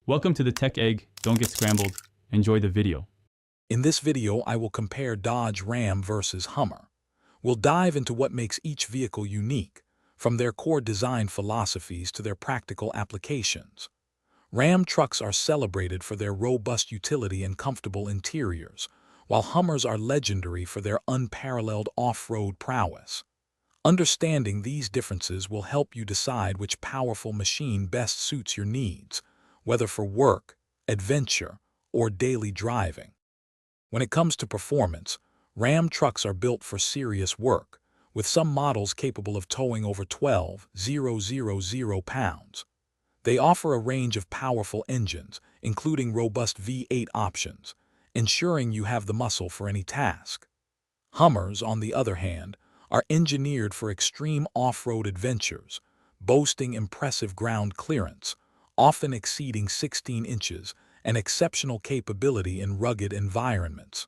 Welcome to the Tech Egg. Don't get scrambled. Enjoy the video. In this video, I will compare Dodge Ram versus Hummer. We'll dive into what makes each vehicle unique, from their core design philosophies to their practical applications. Ram trucks are celebrated for their robust utility and comfortable interiors, while Hummers are legendary for their unparalleled off-road prowess. Understanding these differences will help you decide which powerful machine best suits your needs, whether for work, adventure, or daily driving. When it comes to performance, Ram trucks are built for serious work, with some models capable of towing over 12,000 pounds. They offer a range of powerful engines, including robust V8 options, ensuring you have the muscle for any task. Hummers, on the other hand, are engineered for extreme off-road adventures, boasting impressive ground clearance, often exceeding 16 inches, and exceptional capability in rugged environments.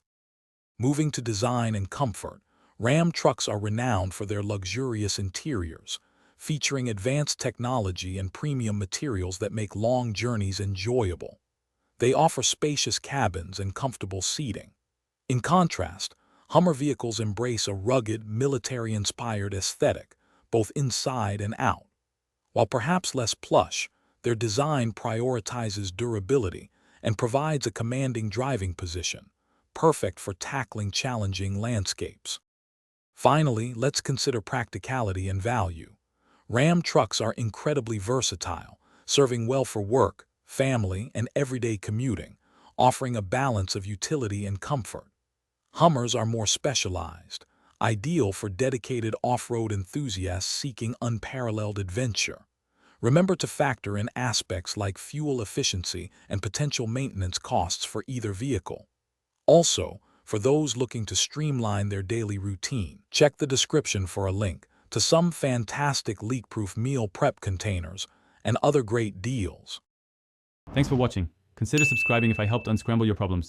Moving to design and comfort, Ram trucks are renowned for their luxurious interiors, featuring advanced technology and premium materials that make long journeys enjoyable. They offer spacious cabins and comfortable seating. In contrast, Hummer vehicles embrace a rugged, military-inspired aesthetic, both inside and out. While perhaps less plush, their design prioritizes durability and provides a commanding driving position, perfect for tackling challenging landscapes. Finally, let's consider practicality and value. Ram trucks are incredibly versatile, serving well for work, family, and everyday commuting, offering a balance of utility and comfort. Hummers are more specialized, ideal for dedicated off-road enthusiasts seeking unparalleled adventure. Remember to factor in aspects like fuel efficiency and potential maintenance costs for either vehicle. Also, for those looking to streamline their daily routine, check the description for a link to some fantastic leak-proof meal prep containers and other great deals. Thanks for watching. Consider subscribing if I helped unscramble your problems.